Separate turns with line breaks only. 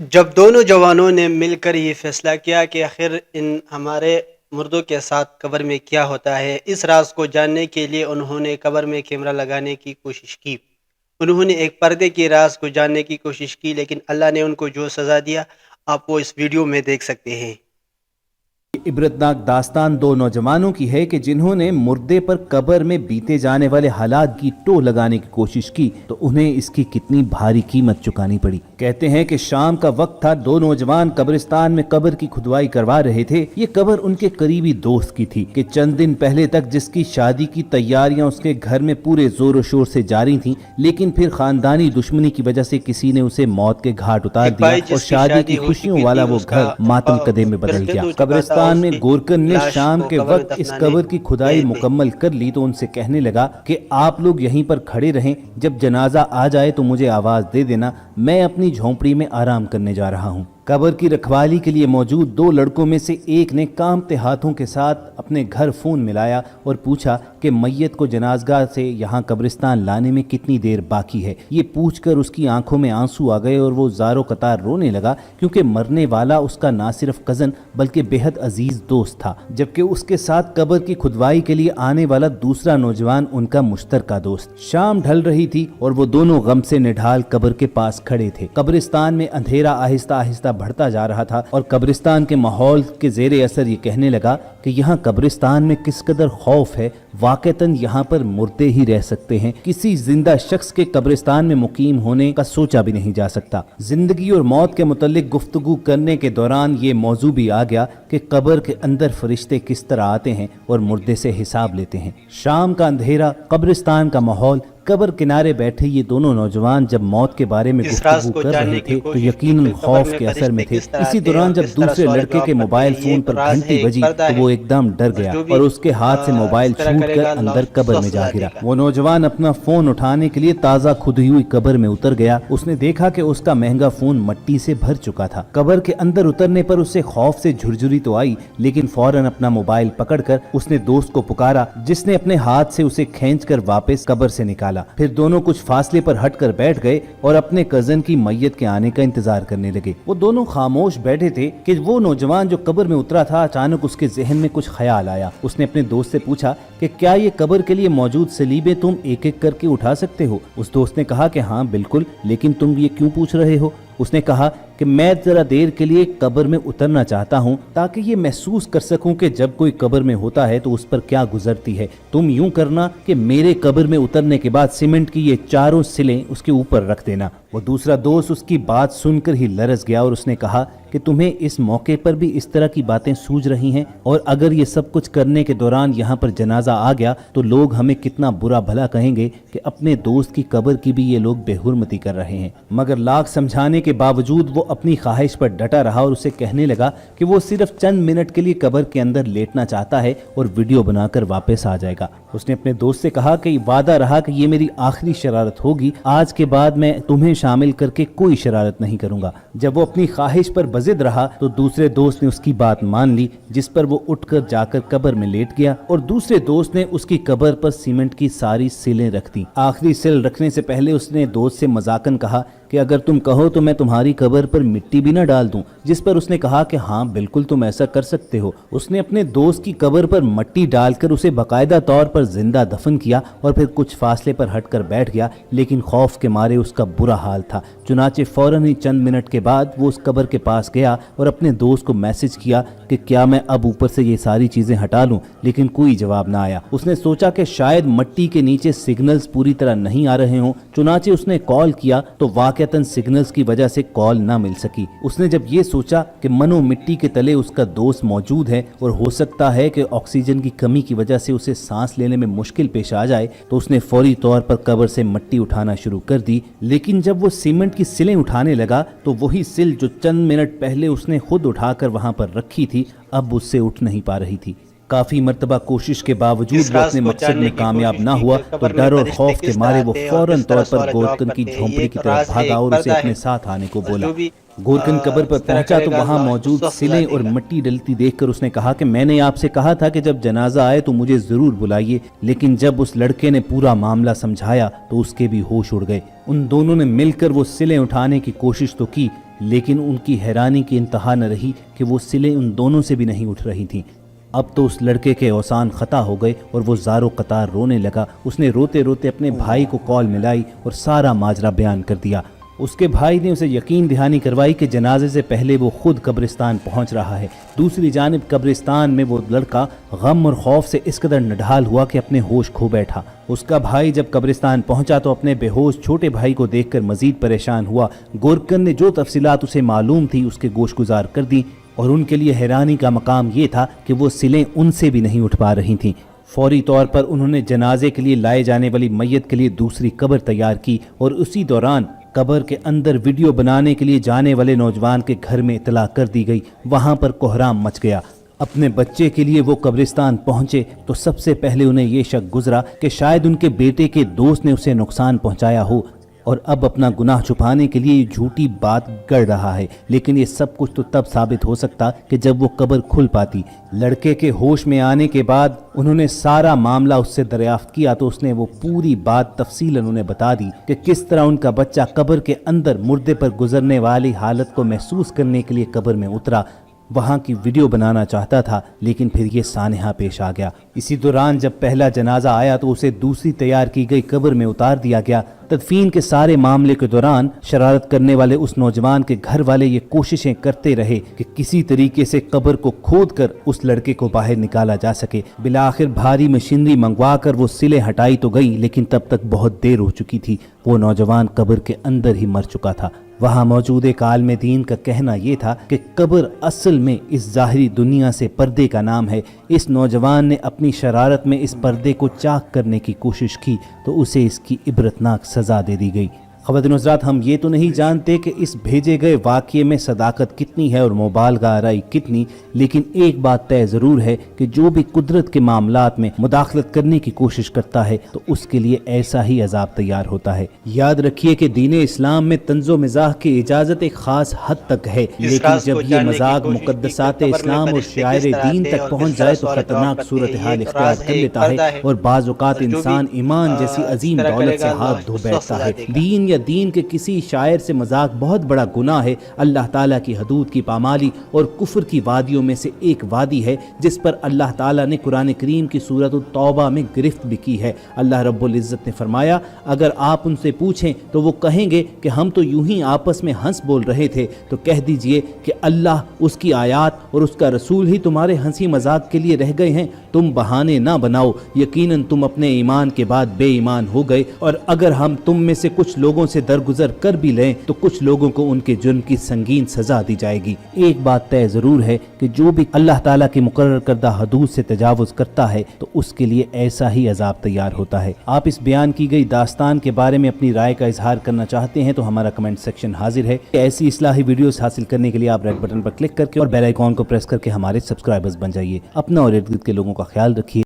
جب دونوں جوانوں نے مل کر یہ فیصلہ کیا کہ آخر ان ہمارے مردوں کے ساتھ قبر میں کیا ہوتا ہے، اس راز کو جاننے کے لیے انہوں نے قبر میں کیمرہ لگانے کی کوشش کی۔ انہوں نے ایک پردے کے راز کو جاننے کی کوشش کی، لیکن اللہ نے ان کو جو سزا دیا آپ وہ اس ویڈیو میں دیکھ سکتے ہیں۔
عبرتناک داستان دو نوجوانوں کی ہے کہ جنہوں نے مردے پر قبر میں بیتے جانے والے حالات کی ٹو لگانے کی کوشش کی تو انہیں اس کی کتنی بھاری قیمت چکانی پڑی۔ کہتے ہیں کہ شام کا وقت تھا، دو نوجوان قبرستان میں قبر کی کھدوائی کروا رہے تھے۔ یہ قبر ان کے قریبی دوست کی تھی کہ چند دن پہلے تک جس کی شادی کی تیاریاں اس کے گھر میں پورے زور و شور سے جاری تھیں، لیکن پھر خاندانی دشمنی کی وجہ سے کسی نے اسے موت کے گھاٹ اتار دیا اور شادی کی خوشیوں والا وہ گھر ماتم قدے میں بدل گیا۔ قبرستان میں گورکن نے شام کے وقت اس قبر کی کھدائی مکمل کر لی تو ان سے کہنے لگا کہ آپ لوگ یہیں پر کھڑے رہیں، جب جنازہ آ جائے تو مجھے آواز دے دینا، میں اپنی جھونپڑی میں آرام کرنے جا رہا ہوں۔ قبر کی رکھوالی کے لیے موجود دو لڑکوں میں سے ایک نے کانپتے ہاتھوں کے ساتھ اپنے گھر فون ملایا اور پوچھا کہ میت کو جنازگاہ سے یہاں قبرستان لانے میں کتنی دیر باقی ہے۔ یہ پوچھ کر اس کی آنکھوں میں آنسو آ گئے اور وہ زاروں قطار رونے لگا، کیونکہ مرنے والا اس کا نہ صرف کزن بلکہ بے حد عزیز دوست تھا، جبکہ اس کے ساتھ قبر کی کھدوائی کے لیے آنے والا دوسرا نوجوان ان کا مشترکہ دوست۔ شام ڈھل رہی تھی اور وہ دونوں غم سے نڈھال قبر کے پاس کھڑے تھے۔ قبرستان میں اندھیرا آہستہ آہستہ بڑھتا جا رہا تھا اور قبرستان کے ماحول کے زیر اثر یہ کہنے لگا کہ یہاں قبرستان میں کس قدر خوف ہے، واقعتاً یہاں پر مردے ہی رہ سکتے ہیں، کسی زندہ شخص کے قبرستان میں مقیم ہونے کا سوچا بھی نہیں جا سکتا۔ زندگی اور موت کے متعلق گفتگو کرنے کے دوران یہ موضوع بھی آ گیا کہ قبر کے اندر فرشتے کس طرح آتے ہیں اور مردے سے حساب لیتے ہیں۔ شام کا اندھیرا، قبرستان کا ماحول، قبر کنارے بیٹھے یہ دونوں نوجوان جب موت کے بارے میں گفتگو کر رہے تھے تو یقیناً خوف کے اثر میں تھے۔ اسی دوران جب دوسرے لڑکے کے موبائل فون پر گھنٹی بجی تو وہ ایک دم ڈر گیا اور اس کے ہاتھ سے موبائل چھوٹ کر اندر قبر میں جا گرا۔ وہ نوجوان اپنا فون اٹھانے کے لیے تازہ کھدی ہوئی قبر میں اتر گیا۔ اس نے دیکھا کہ اس کا مہنگا فون مٹی سے بھر چکا تھا۔ قبر کے اندر اترنے پر اسے خوف سے جھرجھری تو آئی، لیکن فوراً اپنا موبائل پکڑ کر اس نے دوست کو پکارا، جس نے اپنے ہاتھ سے اسے کھینچ کر واپس قبر سے نکالا۔ پھر دونوں کچھ فاصلے پر ہٹ کر بیٹھ گئے اور اپنے کزن کی میت کے آنے کا انتظار کرنے لگے۔ وہ دونوں خاموش بیٹھے تھے کہ وہ نوجوان جو قبر میں اترا تھا اچانک اس کے ذہن میں کچھ خیال آیا۔ اس نے اپنے دوست سے پوچھا کہ کیا یہ قبر کے لیے موجود سلیبیں تم ایک ایک کر کے اٹھا سکتے ہو؟ اس دوست نے کہا کہ ہاں بالکل، لیکن تم یہ کیوں پوچھ رہے ہو؟ اس نے کہا کہ میں ذرا دیر کے لیے قبر میں اترنا چاہتا ہوں تاکہ یہ محسوس کر سکوں کہ جب کوئی قبر میں ہوتا ہے تو اس پر کیا گزرتی ہے۔ تم یوں کرنا کہ میرے قبر میں اترنے کے بعد سیمنٹ کی یہ چاروں سلیں اس کے اوپر رکھ دینا۔ وہ دوسرا دوست اس کی بات سن کر ہی لرز گیا اور اس نے کہا کہ تمہیں اس موقع پر بھی اس طرح کی باتیں سوج رہی ہیں، اور اگر یہ سب کچھ کرنے کے دوران یہاں پر جنازہ آ گیا تو لوگ ہمیں کتنا برا بھلا کہیں گے کہ اپنے دوست کی قبر کی بھی یہ لوگ بے حرمتی کر رہے ہیں۔ مگر لاکھ سمجھانے کے باوجود وہ اپنی خواہش پر ڈٹا رہا اور اسے کہنے لگا کہ وہ صرف چند منٹ کے لیے قبر کے اندر لیٹنا چاہتا ہے اور ویڈیو بنا کر واپس آ جائے گا۔ اس نے اپنے دوست سے کہا کہ وعدہ رہا کہ یہ میری آخری شرارت ہوگی، آج کے بعد میں تمہیں شامل کر کے کوئی شرارت نہیں کروں گا۔ جب وہ اپنی خواہش پر بضد رہا تو دوسرے دوست نے اس کی بات مان لی، جس پر وہ اٹھ کر جا کر قبر میں لیٹ گیا اور دوسرے دوست نے اس کی قبر پر سیمنٹ کی ساری سیلیں رکھ دیں۔ آخری سیل رکھنے سے پہلے اس نے دوست سے مذاقن کہا کہ اگر تم کہو تو میں تمہاری قبر پر مٹی بھی نہ ڈال دوں، جس پر اس نے کہا کہ ہاں بالکل تم ایسا کر سکتے ہو۔ اس نے اپنے دوست کی قبر پر مٹی ڈال کر اسے باقاعدہ طور پر زندہ دفن کیا اور پھر کچھ فاصلے پر ہٹ کر بیٹھ گیا، لیکن خوف کے مارے اس کا برا حال تھا۔ چنانچہ فوراً ہی چند منٹ کے بعد وہ اس قبر کے پاس گیا اور اپنے دوست کو میسج کیا کہ کیا میں اب اوپر سے یہ ساری چیزیں ہٹا لوں، لیکن کوئی جواب نہ آیا۔ اس نے سوچا کہ شاید مٹی کے نیچے سگنلز پوری طرح نہیں آ رہے ہوں، چنانچہ اس نے کال کیا تو واقعتاً سگنلز کی وجہ سے کال نہ مل سکی۔ اس نے جب یہ سوچا کہ منو مٹی کے تلے اس کا دوست موجود ہے اور ہو سکتا ہے کہ آکسیجن کی کمی کی وجہ سے اسے سانس لینے میں مشکل پیش آ جائے، تو اس نے فوری طور پر قبر سے مٹی اٹھانا شروع کر دی۔ لیکن جب وہ سیمنٹ کی سلیں اٹھانے لگا تو وہی سل جو چند منٹ پہلے اس نے خود اٹھا کر وہاں پر رکھی تھی اب اس سے اٹھ نہیں پا رہی تھی۔ کافی مرتبہ کوشش کے باوجود وہ اپنے مقصد میں کامیاب نہ ہوا تو ڈر اور خوف کے مارے وہ فوراً طور پر گورکن کی جھونپڑی کی طرف بھاگا اور اسے اپنے ساتھ آنے کو بولا۔ گورکن قبر پر پہنچا تو وہاں موجود سلیں اور مٹی ڈلتی دیکھ کر اس نے کہا کہ میں نے آپ سے کہا تھا کہ جب جنازہ آئے تو مجھے ضرور بلائیے، لیکن جب اس لڑکے نے پورا معاملہ سمجھایا تو اس کے بھی ہوش اڑ گئے۔ ان دونوں نے مل کر وہ سلیں اٹھانے کی کوشش تو کی، لیکن ان کی حیرانی کی انتہا نہ رہی کہ وہ سلیں ان دونوں سے بھی نہیں اٹھ رہی تھیں۔ اب تو اس لڑکے کے اوسان خطا ہو گئے اور وہ زارو قطار رونے لگا۔ اس نے روتے روتے اپنے بھائی کو کال ملائی اور سارا ماجرا بیان کر دیا۔ اس کے بھائی نے اسے یقین دہانی کروائی کہ جنازے سے پہلے وہ خود قبرستان پہنچ رہا ہے۔ دوسری جانب قبرستان میں وہ لڑکا غم اور خوف سے اس قدر نڈھال ہوا کہ اپنے ہوش کھو بیٹھا۔ اس کا بھائی جب قبرستان پہنچا تو اپنے بے ہوش چھوٹے بھائی کو دیکھ کر مزید پریشان ہوا۔ گورکن نے جو تفصیلات اسے معلوم تھی اس کے گوش گزار کر دی، اور ان کے لیے حیرانی کا مقام یہ تھا کہ وہ سلیں ان سے بھی نہیں اٹھ پا رہی تھیں۔ فوری طور پر انہوں نے جنازے کے لیے لائے جانے والی میت کے لیے دوسری قبر تیار کی، اور اسی دوران قبر کے اندر ویڈیو بنانے کے لیے جانے والے نوجوان کے گھر میں اطلاع کر دی گئی۔ وہاں پر کوہرام مچ گیا۔ اپنے بچے کے لیے وہ قبرستان پہنچے تو سب سے پہلے انہیں یہ شک گزرا کہ شاید ان کے بیٹے کے دوست نے اسے نقصان پہنچایا ہو، اور اب اپنا گناہ چھپانے کے لیے یہ جھوٹی بات گڑ رہا ہے۔ لیکن یہ سب کچھ تو تب ثابت ہو سکتا کہ جب وہ قبر کھل پاتی۔ لڑکے کے ہوش میں آنے کے بعد انہوں نے سارا معاملہ اس سے دریافت کیا تو اس نے وہ پوری بات تفصیلاً انہیں بتا دی کہ کس طرح ان کا بچہ قبر کے اندر مردے پر گزرنے والی حالت کو محسوس کرنے کے لیے قبر میں اترا، وہاں کی ویڈیو بنانا چاہتا تھا، لیکن پھر یہ سانحہ پیش آ گیا۔ اسی دوران جب پہلا جنازہ آیا تو اسے دوسری تیار کی گئی قبر میں اتار دیا گیا۔ تدفین کے سارے معاملے کے دوران شرارت کرنے والے اس نوجوان کے گھر والے یہ کوششیں کرتے رہے کہ کسی طریقے سے قبر کو کھود کر اس لڑکے کو باہر نکالا جا سکے۔ بالآخر بھاری مشینری منگوا کر وہ سلیں ہٹائی تو گئی، لیکن تب تک بہت دیر ہو چکی تھی۔ وہ نوجوان قبر کے اندر ہی مر چکا تھا۔ وہاں موجود ایک عالم دین کا کہنا یہ تھا کہ قبر اصل میں اس ظاہری دنیا سے پردے کا نام ہے۔ اس نوجوان نے اپنی شرارت میں اس پردے کو چاک کرنے کی کوشش کی تو اسے اس کی عبرتناک سزا دے دی گئی۔ خواتین و حضرات، ہم یہ تو نہیں جانتے کہ اس بھیجے گئے واقعے میں صداقت کتنی ہے اور مبالغہ آرائی کتنی، لیکن ایک بات طے ضرور ہے کہ جو بھی قدرت کے معاملات میں مداخلت کرنے کی کوشش کرتا ہے تو اس کے لیے ایسا ہی عذاب تیار ہوتا ہے۔ یاد رکھیے کہ دین اسلام میں طنز و مزاح کی اجازت ایک خاص حد تک ہے، لیکن جب یہ مذاق مقدسات اسلام اور شعائر دین تک پہنچ جائے تو خطرناک صورتحال اختیار کر لیتا ہے، اور بعض اوقات انسان ایمان جیسی عظیم دولت سے ہاتھ دھو بیٹھتا ہے۔ دین یا دین کے کسی شاعر سے مذاق بہت بڑا گناہ ہے۔ اللہ تعالیٰ کی حدود کی پامالی اور کفر کی وادیوں میں سے ایک وادی ہے جس پر اللہ تعالیٰ نے قرآن کریم کی سورۃ التوبہ میں گرفت بھی کی ہے۔ اللہ رب العزت نے فرمایا، اگر آپ ان سے پوچھیں تو وہ کہیں گے کہ ہم تو یوں ہی آپس میں ہنس بول رہے تھے، تو کہہ دیجئے کہ اللہ، اس کی آیات اور اس کا رسول ہی تمہارے ہنسی مذاق کے لیے رہ گئے ہیں۔ تم بہانے نہ بناؤ، یقیناً تم اپنے ایمان کے بعد بے ایمان ہو گئے، اور اگر ہم تم میں سے کچھ لوگوں سے درگزر کر بھی لیں تو کچھ لوگوں کو ان کے جرم کی سنگین سزا دی جائے گی۔ ایک بات طے ضرور ہے کہ جو بھی اللہ تعالیٰ کی مقرر کردہ حدود سے تجاوز کرتا ہے تو اس کے لیے ایسا ہی عذاب تیار ہوتا ہے۔ آپ اس بیان کی گئی داستان کے بارے میں اپنی رائے کا اظہار کرنا چاہتے ہیں تو ہمارا کمنٹ سیکشن حاضر ہے۔ ایسی اصلاحی ویڈیوز حاصل کرنے کے لیے آپ ریڈ بٹن پر کلک کر کے اور بیل آئیکن کو پریس کر کے ہمارے سبسکرائبرز بن جائیے۔ اپنا اور ارد گرد کے لوگوں کا خیال رکھیے۔